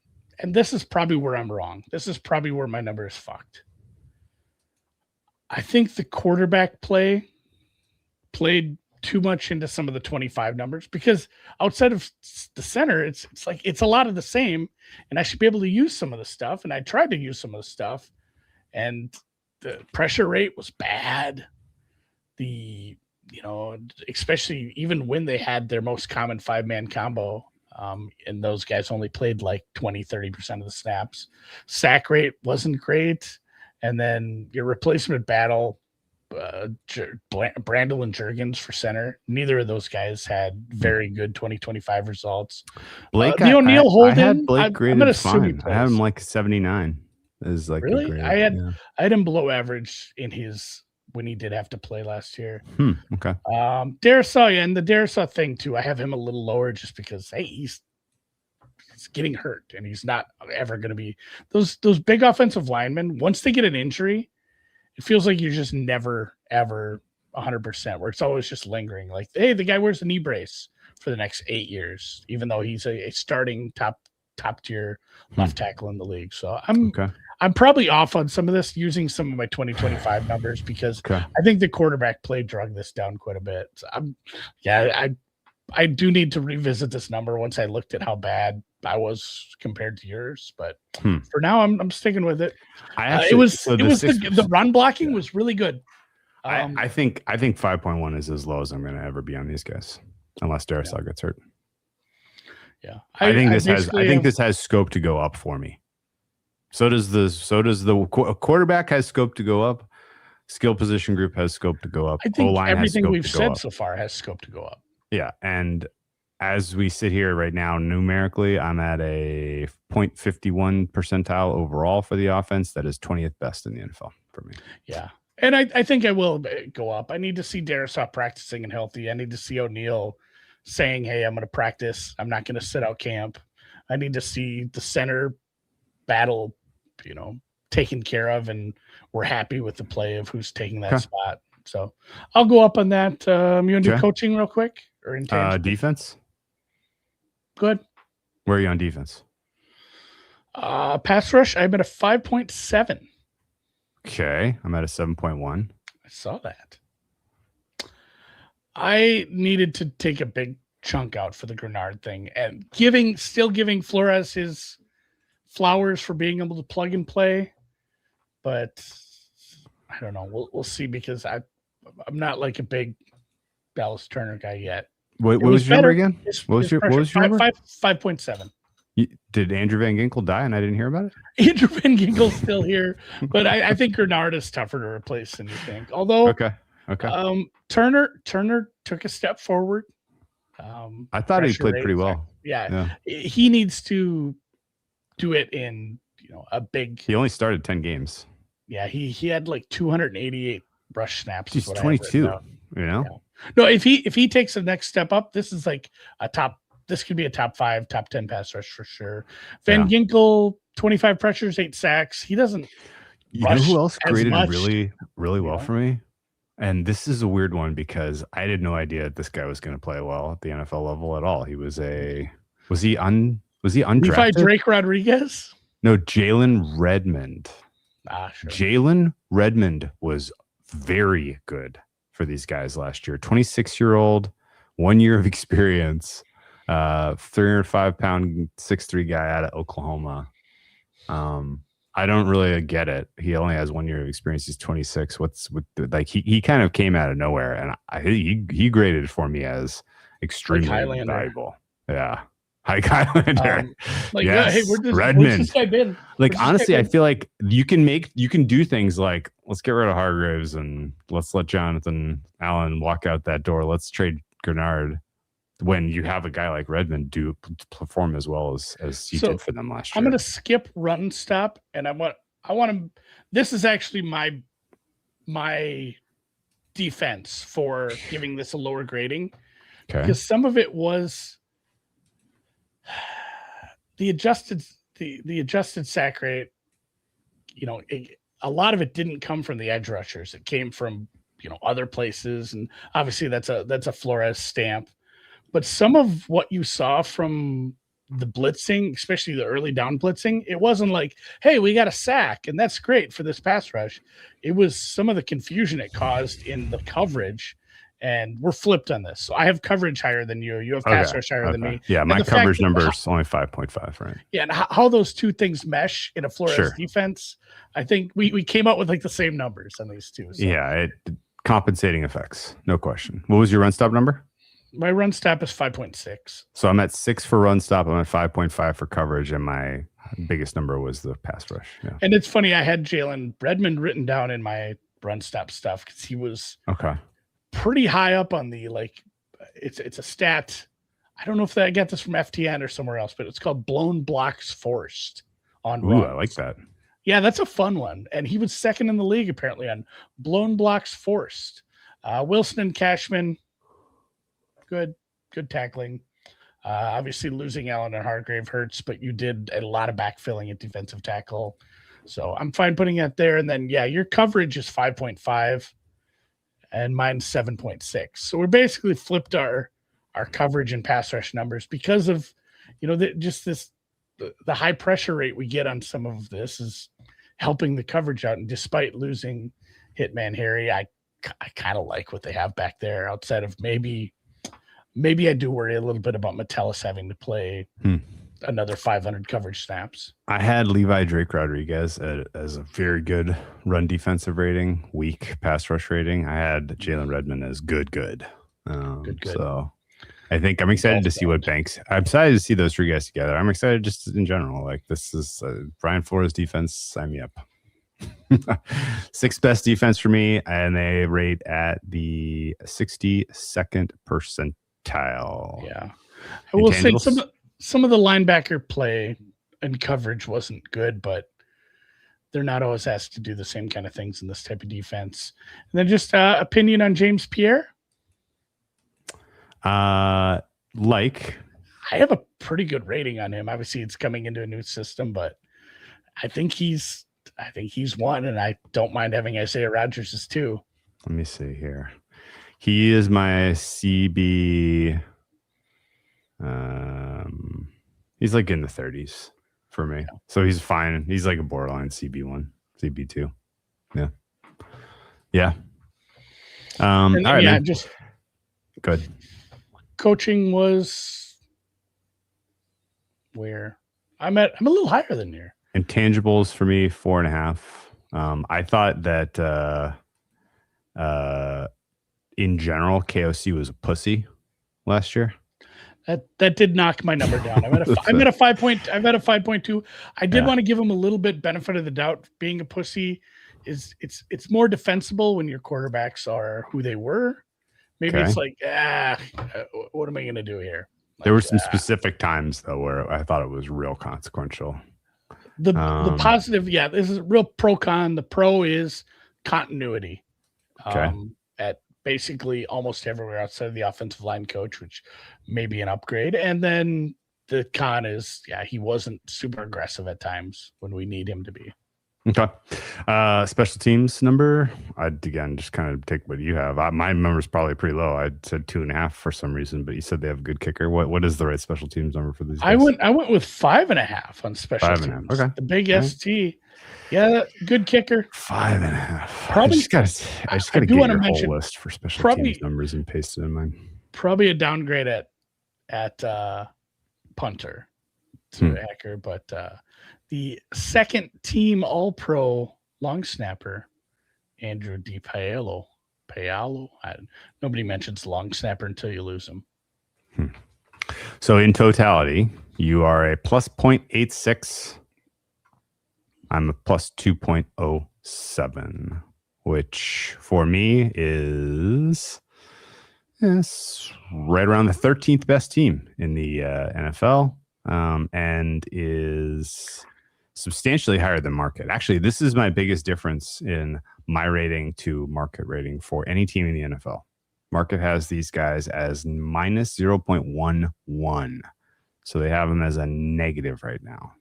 this is probably where I'm wrong. This is probably where my number is fucked. I think the quarterback play played too much into some of the 25 numbers, because outside of the center, it's like it's a lot of the same, and I should be able to use some of the stuff. And I tried to use some of the stuff, and the pressure rate was bad. Especially even when they had their most common 5-man combo, and those guys only played like 20-30% of the snaps. Sack rate wasn't great. And then your replacement battle, Brandel and Juergens for center. Neither of those guys had very good 2025 results. Blake, the O'Neill Holden. I had Blake graded fine. I had him like 79. Is like really? I had him below average in his when he did have to play last year. Okay. Darrisaw, and the Darrisaw thing too. I have him a little lower just because he's getting hurt, and he's not ever going to be those big offensive linemen. Once they get an injury, it feels like you're just never, ever 100%, where it's always just lingering. Like, hey, the guy wears a knee brace for the next 8 years, even though he's a starting top tier left tackle in the league. So I'm probably off on some of this, using some of my 2025 numbers, because I think the quarterback play drug this down quite a bit. So I do need to revisit this number once I looked at how bad I was compared to yours, but for now I'm sticking with it. The run blocking was really good. I think 5.1 is as low as I'm going to ever be on these guys, unless Darrisaw gets hurt. Yeah, I think this has scope to go up for me. So does the quarterback has scope to go up. Skill position group has scope to go up. I think everything we've said so far has scope to go up. Yeah, and as we sit here right now, numerically, I'm at a 0.51 percentile overall for the offense. That is 20th best in the NFL for me. Yeah. And I think I will go up. I need to see Darrisaw practicing and healthy. I need to see O'Neal saying, hey, I'm going to practice. I'm not going to sit out camp. I need to see the center battle, taken care of, and we're happy with the play of who's taking that spot. So I'll go up on that. You want to do coaching real quick or defense? Good. Where are you on defense? Pass rush, I'm at a 5.7. Okay. I'm at a 7.1. I saw that. I needed to take a big chunk out for the Greenard thing, and still giving Flores his flowers for being able to plug and play. But I don't know. We'll see, because I'm not like a big Dallas Turner guy yet. What was your number again? What was your number? 5.7. Did Andrew Van Ginkel die and I didn't hear about it? Andrew Van Ginkel's still here, but I think Greenard is tougher to replace than you think. Although, okay. Turner took a step forward. I thought he played pretty well. Yeah, he needs to do it in a big. He only started 10 games. Yeah, he had like 288 rush snaps. He's 22. Yeah. No, if he takes the next step up, this is like this could be a top 5, top 10 pass rush for sure. Van Ginkel, 25 pressures, 8 sacks. He doesn't. You know who else graded really, really well for me? And this is a weird one because I had no idea that this guy was going to play well at the NFL level at all. Was he undrafted? Levi Drake Rodriguez? No, Jalen Redmond. Sure. Jalen Redmond was very good for these guys last year. 26-year-old, 1 year of experience, 305-pound, 6'3" guy out of Oklahoma. I don't really get it. He only has 1 year of experience. He's 26. He kind of came out of nowhere, and he graded for me as extremely valuable. Yeah. Hike Highlander. Yes. Hey, Redmond. Where's this guy been? Honestly, I feel like you can do things like, let's get rid of Hargraves and let's let Jonathan Allen walk out that door. Let's trade Greenard, when you have a guy like Redmond perform as well as he did for them last year. I'm going to skip run stop, and I want to. This is actually my defense for giving this a lower grading, because some of it was the adjusted sack rate. A lot of it didn't come from the edge rushers. It came from other places, and obviously that's a Flores stamp. But some of what you saw from the blitzing, especially the early down blitzing, it wasn't like, hey, we got a sack and that's great for this pass rush. It was some of the confusion it caused in the coverage, and we're flipped on this. So I have coverage higher than you. You have pass rush higher than me. Yeah, my coverage number is only 5.5, right? Yeah, and how those two things mesh in a Flores defense, I think we came out with like the same numbers on these two. So. Yeah, compensating effects, no question. What was your run stop number? My run stop is 5.6. So I'm at 6 for run stop. I'm at 5.5 for coverage, and my biggest number was the pass rush. Yeah. And it's funny, I had Jalen Redmond written down in my run stop stuff because he was pretty high up on the it's a stat. I don't know if I got this from FTN or somewhere else, but it's called blown blocks forced on runs. I like that. Yeah, that's a fun one. And he was second in the league apparently on blown blocks forced. Wilson and Cashman. Good tackling. Obviously, losing Allen and Hargrave hurts, but you did a lot of backfilling at defensive tackle. So I'm fine putting it there. And then, your coverage is 5.5 and mine's 7.6. So we're basically flipped our coverage and pass rush numbers because of, the high pressure rate we get on some of this is helping the coverage out. And despite losing Hitman Harry, I kind of like what they have back there outside of maybe I do worry a little bit about Metellus having to play another 500 coverage snaps. I had Levi Drake Rodriguez as a very good run defensive rating, weak pass rush rating. I had Jalen Redmond as good. Good. So I think I'm excited to see what Banks. I'm excited to see those three guys together. I'm excited just in general. Like this is Brian Flores defense. Sign me up. 6th best defense for me, and they rate at the 62nd percentile. Yeah, I will say some of the linebacker play and coverage wasn't good, but they're not always asked to do the same kind of things in this type of defense. And then just opinion on James Pierre. I have a pretty good rating on him. Obviously, it's coming into a new system, but I think he's one, and I don't mind having Isaiah Rodgers as 2. Let me see here. He is my CB. He's like in the 30s for me, so he's fine. He's like a borderline CB1, CB2. Yeah. All right, man. Just good. Coaching was where I'm a little higher than you. Intangibles for me, 4.5. I thought that in general, KOC was a pussy last year. That did knock my number down. I'm at a 5.2. I did want to give him a little bit benefit of the doubt. Being a pussy it's more defensible when your quarterbacks are who they were. Maybe it's like, what am I going to do here? There were some specific times though where I thought it was real consequential. The positive, this is real pro con. The pro is continuity. At basically almost everywhere outside of the offensive line coach, which may be an upgrade. And then the con is, he wasn't super aggressive at times when we need him to be. Okay. Special teams number, I'd again just kind of take what you have. My number's probably pretty low. I said 2.5 for some reason, but you said they have a good kicker. What is the right special teams number for these guys? I went with 5.5 on special teams. 5.5. Okay. The big ST. Yeah, good kicker. 5.5. Probably. I just gotta get your whole list for special teams numbers and paste it in mine. Probably a downgrade at punter to Hacker, but the second team All-Pro long snapper, Andrew DiPaolo. Nobody mentions long snapper until you lose him. So in totality, you are a plus 0.86. I'm a plus 2.07, which for me is right around the 13th best team in the NFL, and is substantially higher than market. Actually, this is my biggest difference in my rating to market rating for any team in the NFL. Market has these guys as minus 0.11. So they have them as a negative right now.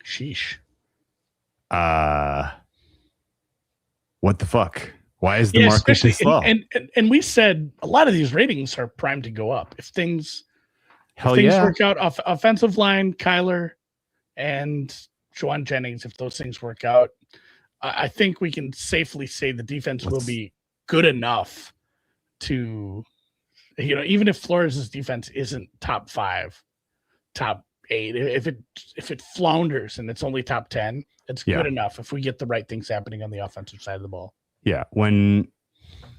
Sheesh. What the fuck? Why is the market this low? And we said a lot of these ratings are primed to go up if things work out. Offensive line, Kyler, and Juwan Jennings. If those things work out, I think we can safely say the defense will be good enough to, even if Flores' defense isn't top 5, top 8, if it flounders and it's only top 10, it's good enough if we get the right things happening on the offensive side of the ball. Yeah. When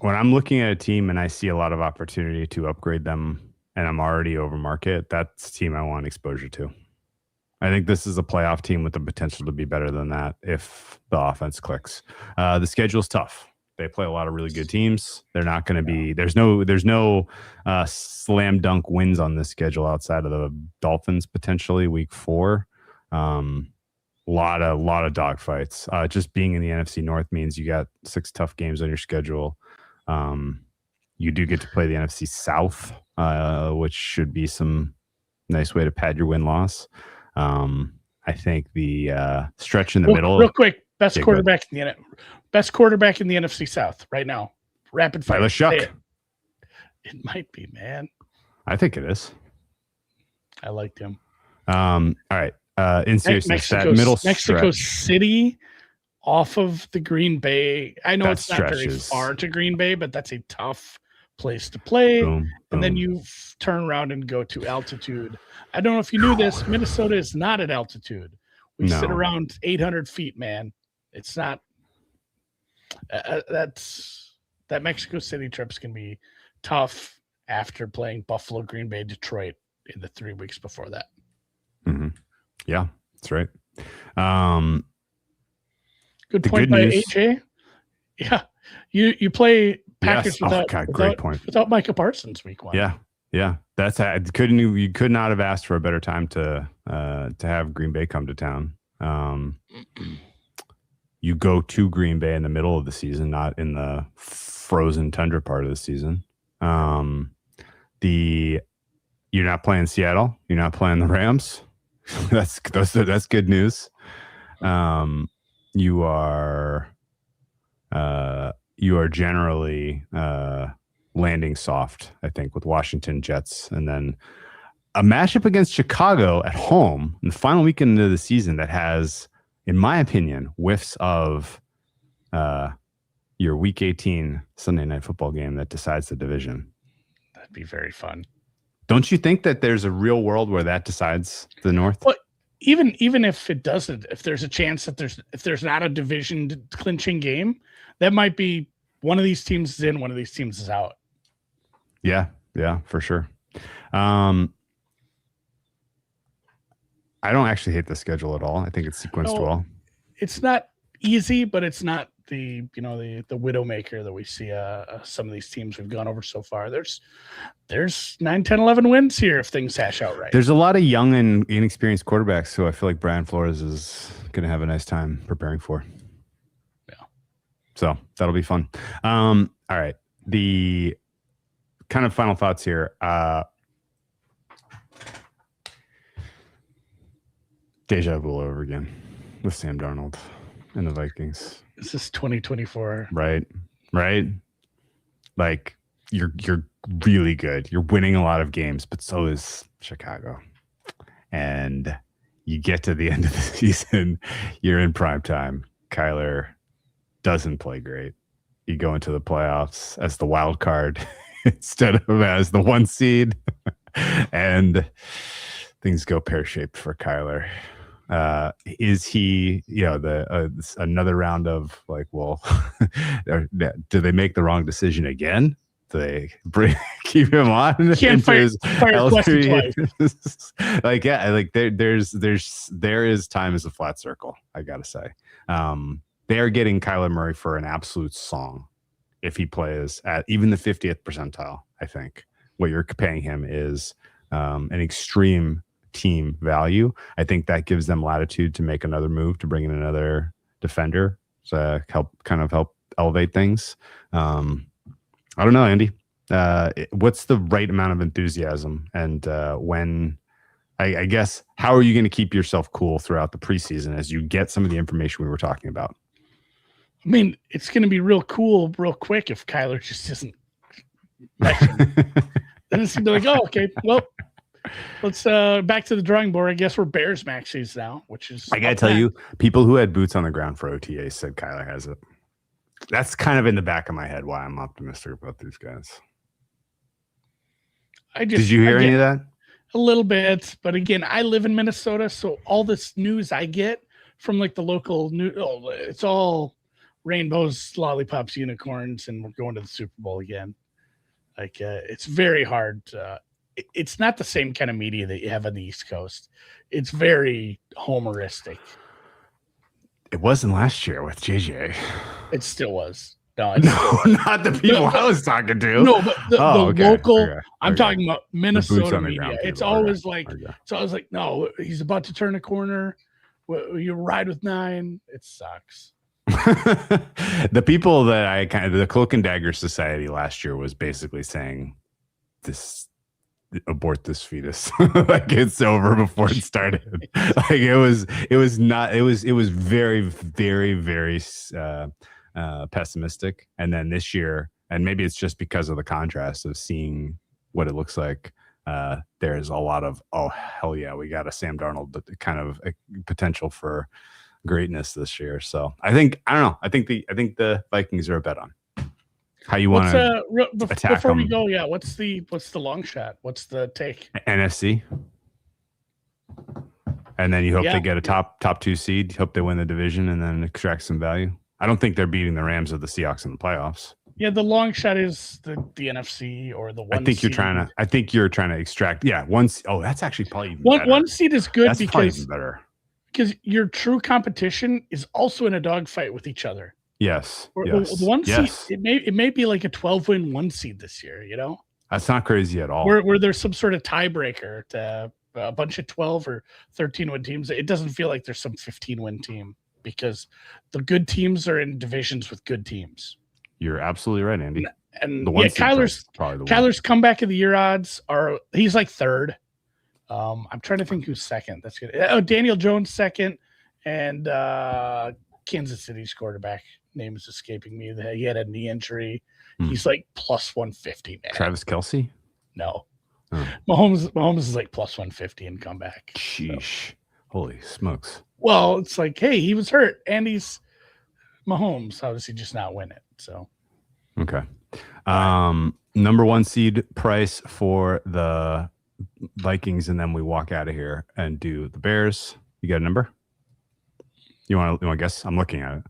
I'm looking at a team and I see a lot of opportunity to upgrade them and I'm already over market, that's a team I want exposure to. I think this is a playoff team with the potential to be better than that if the offense clicks. The schedule's tough. They play a lot of really good teams. They're not going to be. There's no slam dunk wins on this schedule outside of the Dolphins potentially week 4. Lot of dogfights. Just being in the NFC North means you got 6 tough games on your schedule. You do get to play the NFC South, which should be some nice way to pad your win-loss. I think the stretch in the middle. Real quick, best quarterback in the NFC South right now. Rapid fire. It might be, man. I think it is. I liked him. All right. In seriousness, that middle Mexico stretch. City off of the Green Bay. I know it's not stretches. very far to Green Bay, but that's a tough place to play. Boom, And then boom. you turn around and go to altitude. I don't know if you knew this. Minnesota is not at altitude. We sit No. around 800 feet, man. It's not. That Mexico City trip's going to be tough after playing Buffalo, Green Bay, Detroit in the 3 weeks before that. Mm-hmm. Yeah, that's right. Good The point good by news- AJ. Yeah, you play Packers Yes. Great point. without Micah Parsons week 1. Yeah. That's you could not have asked for a better time to have Green Bay come to town. You go to Green Bay in the middle of the season, not in the frozen tundra part of the season. You're not playing Seattle. You're not playing the Rams. That's good news. You are generally landing soft, I think, with Washington, Jets, and then a matchup against Chicago at home in the final weekend of the season that has, in my opinion, whiffs of your Week 18 Sunday Night Football game that decides the division. That'd be very fun. Don't you think that there's a real world where that decides the North? Well, even if it doesn't, if there's a chance that there's not a division clinching game, that might be one of these teams is in, one of these teams is out. Yeah, for sure. I don't actually hate the schedule at all. I think it's sequenced well. It's not easy, but it's not the widowmaker that we see some of these teams we've gone over so far. There's 9, 10, 11 wins here if things hash out right. There's a lot of young and inexperienced quarterbacks who I feel like Brian Flores is going to have a nice time preparing for. Yeah. So that'll be fun. All right. The kind of final thoughts here. Deja vu over again with Sam Darnold and the Vikings. This is 2024. Right. Like you're really good. You're winning a lot of games, but so is Chicago. And you get to the end of the season, you're in prime time. Kyler doesn't play great. You go into the playoffs as the wild card instead of as the 1 seed, and things go pear-shaped for Kyler. Is he, another round of like, well, do they make the wrong decision again? Do they keep him on? Can't fire Kwesi twice. Like, yeah, like there is time as a flat circle. I gotta say, they are getting Kyler Murray for an absolute song if he plays at even the 50th percentile. I think what you're paying him is an extreme team value. I think that gives them latitude to make another move to bring in another defender to help elevate things. I don't know, Andy. What's the right amount of enthusiasm, and when? I guess how are you going to keep yourself cool throughout the preseason as you get some of the information we were talking about? I mean, it's going to be real cool, real quick if Kyler just isn't. Then it's going to be like, oh, okay, well. Let's back to the drawing board. I guess we're Bears maxis now, which is I gotta tell you, people who had boots on the ground for OTA said Kyler has it. That's kind of in the back of my head why I'm optimistic about these guys. Did you hear any of that? A little bit, but again, I live in Minnesota, so all this news I get from like the local news, it's all rainbows, lollipops, unicorns, and we're going to the Super Bowl again. Like it's very hard. It's not the same kind of media that you have on the East Coast. It's very homeristic. It wasn't last year with JJ. It still was. No, not the people I was talking to. No, but the local. Okay. I'm talking about Minnesota media. Ground, it's always like, no, he's about to turn a corner. You ride with 9. It sucks. The people that the Cloak and Dagger Society last year was basically saying abort this fetus. Like it's over before it started. Like it was very, very, very pessimistic. And then this year, and maybe it's just because of the contrast of seeing what it looks like, there's a lot of, oh hell yeah, we got a Sam Darnold kind of potential for greatness this year. So I think the Vikings are a bet on. How you want to attack before we them? go? Yeah, what's the long shot? What's the take? NFC. And then you hope Yeah. they get a top 2 seed. Hope they win the division and then extract some value. I don't think they're beating the Rams or the Seahawks in the playoffs. Yeah, the long shot is the NFC or the one. I think seed. you're trying to extract. Yeah, that's actually probably even one. better. One seed is good That's probably even because better. your true competition is also in a dogfight with each other. Yes. Or Yes. the one yes. seed, it may be like a 12-win 1 seed this year. You know, That's not crazy at all. where there's some sort of tiebreaker to a bunch of 12 or 13-win teams. It doesn't feel like there's some 15-win team because the good teams are in divisions with good teams. You're absolutely right, Andy. And the one Kyler's comeback of the year odds he's like third. I'm trying to think who's second. That's good. Oh, Daniel Jones second, and Kansas City's quarterback name is escaping me. He had a knee injury. He's like plus 150. Man. Travis Kelce? No. Oh. Mahomes is like plus 150 in comeback. Sheesh. So. Holy smokes. Well, it's like, hey, he was hurt, and he's Mahomes. How does he just not win it? So, okay. Number 1 seed price for the Vikings, and then we walk out of here and do the Bears. You got a number? You want to guess? I'm looking at it.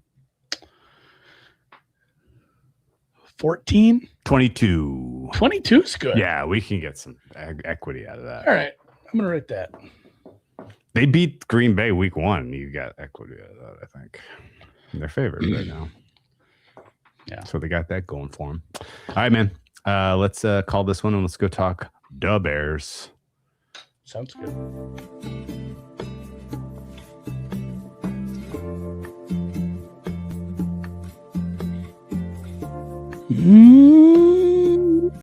14? 22. 22 is good. Yeah, we can get some equity out of that. All right. I'm going to write that. They beat Green Bay week 1. You got equity out of that, I think. They're favored right now. Yeah. So they got that going for them. All right, man. Let's call this one and let's go talk the Bears. Sounds good.